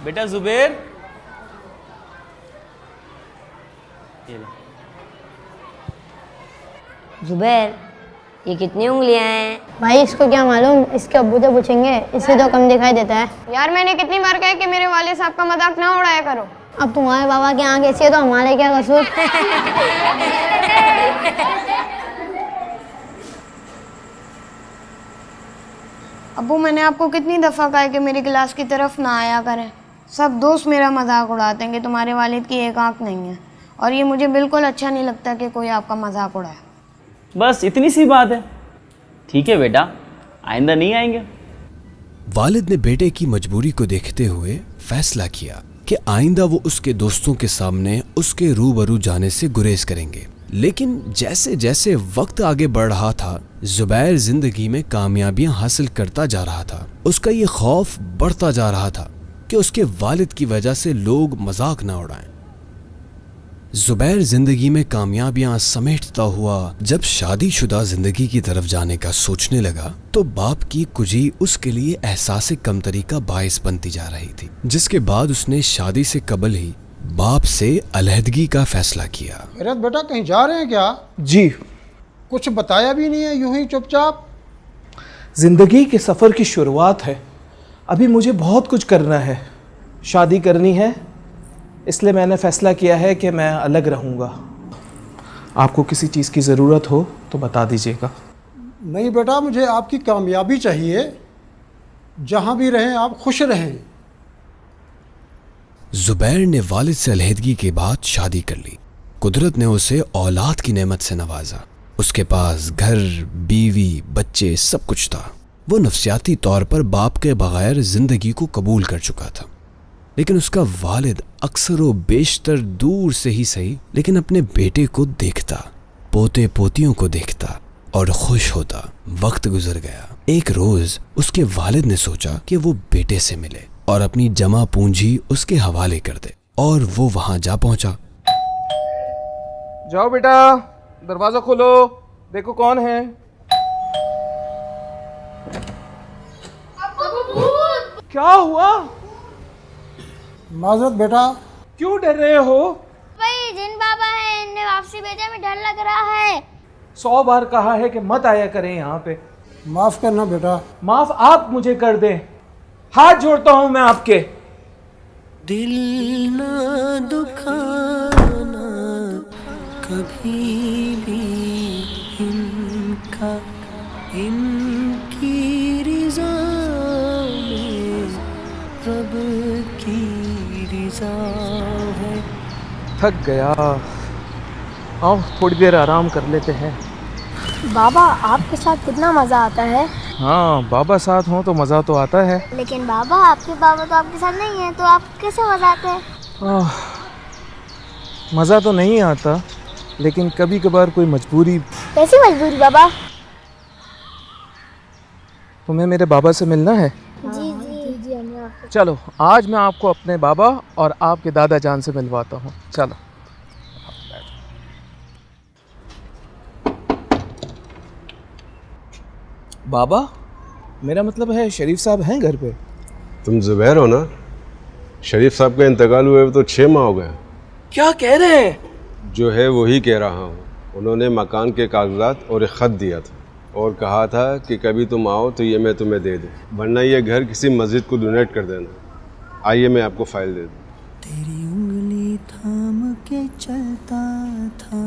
बेटा जुबैर, ये लो। जुबैर, ये कितनी उंगलियां हैं? भाई इसको क्या मालूम, इसके अब्बू से पूछेंगे, इससे तो कम दिखाई देता है। यार मैंने कितनी बार कहा कि मेरे वाले साहब का मजाक ना उड़ाया करो। अब तुम्हारे बाबा की आंख ऐसी है तो हमारे क्या कसूर। अब्बू मैंने आपको कितनी दफ़ा कहा है कि मेरी क्लास की तरफ ना आया करें। सब दोस्त मेरा मजाक उड़ाते हैं कि तुम्हारे वालिद की एक आंख नहीं है, और ये मुझे बिल्कुल अच्छा नहीं लगता कि कोई आपका मजाक उड़ाए। बस इतनी सी बात है। ठीक है बेटा, आइंदा नहीं आएंगे। वालिद ने बेटे की मजबूरी को देखते हुए फैसला किया कि आइंदा वो उसके दोस्तों के सामने उसके रूबरू जाने से गुरेज करेंगे। लेकिन जैसे जैसे वक्त आगे बढ़ रहा था, जुबैर जिंदगी में कामयाबियां हासिल करता जा रहा था। उसका ये खौफ बढ़ता जा रहा था कि उसके वालिद की वजह से लोग मजाक ना उड़ाएं। जुबैर जिंदगी में कामयाबियां समेटता हुआ जब शादीशुदा जिंदगी की तरफ जाने का सोचने लगा, तो बाप की कुजी उसके लिए एहसास कमतरी का बायस बनती जा रही थी, जिसके बाद उसने शादी से कबल ही बाप से अलहदगी का फैसला किया। खैरत बेटा, कहीं जा रहे हैं क्या? जी। कुछ बताया भी नहीं है, यूं ही चुपचाप। जिंदगी के सफ़र की शुरुआत है, अभी मुझे बहुत कुछ करना है, शादी करनी है, इसलिए मैंने फ़ैसला किया है कि मैं अलग रहूँगा। आपको किसी चीज़ की ज़रूरत हो तो बता दीजिएगा। नहीं बेटा, मुझे आपकी कामयाबी चाहिए, जहां भी रहें आप खुश रहें। जुबैर ने वालिद से अलहदगी के बाद शादी कर ली। कुदरत ने उसे औलाद की नेमत से नवाजा। उसके पास घर, बीवी, बच्चे सब कुछ था। वो नफ्सियाती तौर पर बाप के बगैर जिंदगी को कबूल कर चुका था। लेकिन उसका वालिद अक्सर व बेशतर दूर से ही सही, लेकिन अपने बेटे को देखता, पोते पोतियों को देखता और खुश होता। वक्त गुजर गया। एक रोज उसके वालिद ने सोचा कि वो बेटे से मिले और अपनी जमा पूंजी उसके हवाले कर दे, और वो वहां जा पहुंचा। जाओ बेटा, दरवाजा खोलो, देखो कौन है। क्या हुआ? माजरत बेटा। क्यों डर रहे हो? भाई जिन बाबा है, इनने वापसी भेजा में डर लग रहा है। 100 बार कहा है कि मत आया करें यहाँ पे। माफ करना बेटा। माफ आप मुझे कर दें, हाथ जोड़ता हूँ मैं आपके। दिल ना दुखाना कभी भी इनका, इनकी रिज़ा में रब की रिज़ा है। थक गया, आओ थोड़ी देर आराम कर लेते हैं। बाबा आपके साथ कितना मज़ा आता है। हाँ, बाबा साथ हों तो मज़ा तो आता है। लेकिन बाबा आपके बाबा तो आपके साथ नहीं है, तो आप कैसे मजा आते हैं? मज़ा तो नहीं आता, लेकिन कभी कभार कोई मजबूरी। कैसी मजबूरी बाबा? तुम्हें मेरे बाबा से मिलना है? जी जी जी हम। चलो आज मैं आपको अपने बाबा और आपके दादा जान से मिलवाता हूँ। चलो। बाबा, मेरा मतलब है शरीफ साहब हैं घर पे? तुम जुबैर हो ना? शरीफ साहब का इंतकाल हुए तो 6 माह हो गए। क्या कह रहे हैं? जो है वही कह रहा हूँ। उन्होंने मकान के कागजात और एक ख़त दिया था और कहा था कि कभी तुम आओ तो ये मैं तुम्हें दे दूँ, वरना ये घर किसी मस्जिद को डोनेट कर देना। आइए मैं आपको फ़ाइल दे दूँ। तेरी उंगली थाम के चलता था,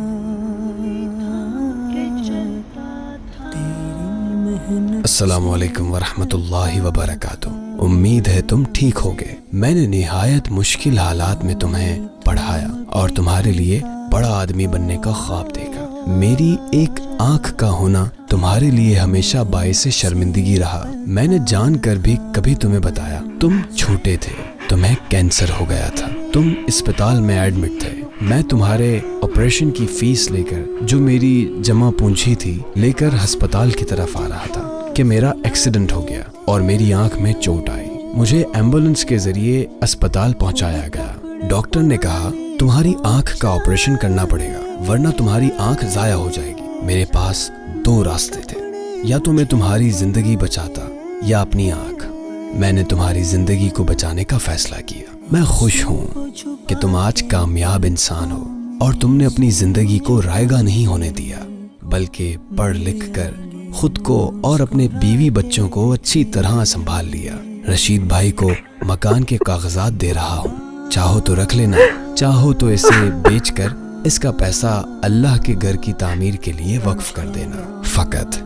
अस्सलामु अलैकुम वरहमतुल्लाहि वबरकातुहू। उम्मीद है तुम ठीक होगे। मैंने निहायत मुश्किल हालात में तुम्हें पढ़ाया और तुम्हारे लिए बड़ा आदमी बनने का ख्वाब देखा। मेरी एक आंख का होना तुम्हारे लिए हमेशा बाइस शर्मिंदगी रहा। मैंने जानकर भी कभी तुम्हें बताया। तुम छोटे थे, तुम्हें कैंसर हो गया था, तुम अस्पताल में एडमिट थे। मैं तुम्हारे ऑपरेशन की फीस लेकर, जो मेरी जमा पूंजी थी, लेकर अस्पताल की तरफ आ रहा था कि मेरा एक्सीडेंट हो गया और मेरी आंख में चोट आई। मुझे एम्बुलेंस के जरिए अस्पताल पहुंचाया गया। डॉक्टर ने कहा तुम्हारी आंख का ऑपरेशन करना पड़ेगा, वरना तुम्हारी आंख जाया हो जाएगी। मेरे पास 2 रास्ते थे, या तो मैं तुम्हारी जिंदगी बचाता या अपनी आंख। मैंने तुम्हारी जिंदगी को बचाने का फैसला किया। मैं खुश हूँ कि तुम आज कामयाब इंसान हो और तुमने अपनी जिंदगी को रायगा नहीं होने दिया, बल्कि पढ़ लिख कर खुद को और अपने बीवी बच्चों को अच्छी तरह संभाल लिया। रशीद भाई को मकान के कागजात दे रहा हूँ, चाहो तो रख लेना, चाहो तो इसे बेचकर इसका पैसा अल्लाह के घर की तामीर के लिए वक्फ कर देना। फकत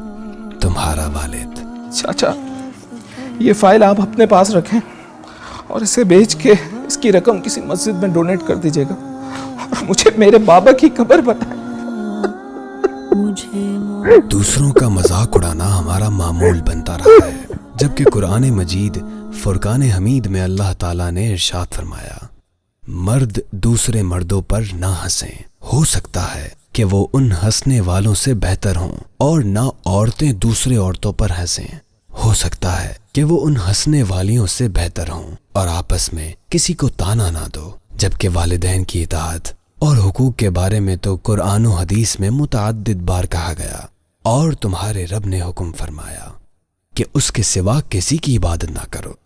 तुम्हारा वालिद। चाचा, ये फाइल आप अपने पास रखें और इसे बेच के इसकी रकम किसी मस्जिद में डोनेट कर दीजिएगा और मुझे मेरे बाबा की कब्र बताएं। दूसरों का मजाक उड़ाना हमारा मामूल बनता रहा है, जबकि कुरान मजीद फुरकान हमीद में अल्लाह ताला ने इरशाद फरमाया, मर्द दूसरे मर्दों पर ना हंसें, हो सकता है कि वो उन हंसने वालों से बेहतर हों, और ना औरतें दूसरे औरतों पर हंसें, हो सकता है कि वो उन हंसने वालियों से बेहतर हों, और आपस में किसी को ताना ना दो। जबकि वालिदैन की इताअत और हुकूक के बारे में तो कुरान और हदीस में मुतअद्दिद बार कहा गया, और तुम्हारे रब ने हुक्म फरमाया कि उसके सिवा किसी की इबादत ना करो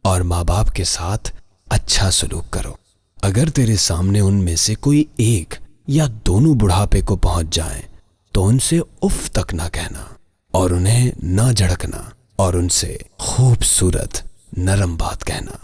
और माँ बाप के साथ अच्छा सलूक करो। अगर तेरे सामने उनमें से कोई एक या दोनों बुढ़ापे को पहुंच जाएं, तो उनसे उफ तक ना कहना और उन्हें ना झड़कना और उनसे खूबसूरत नरम बात कहना।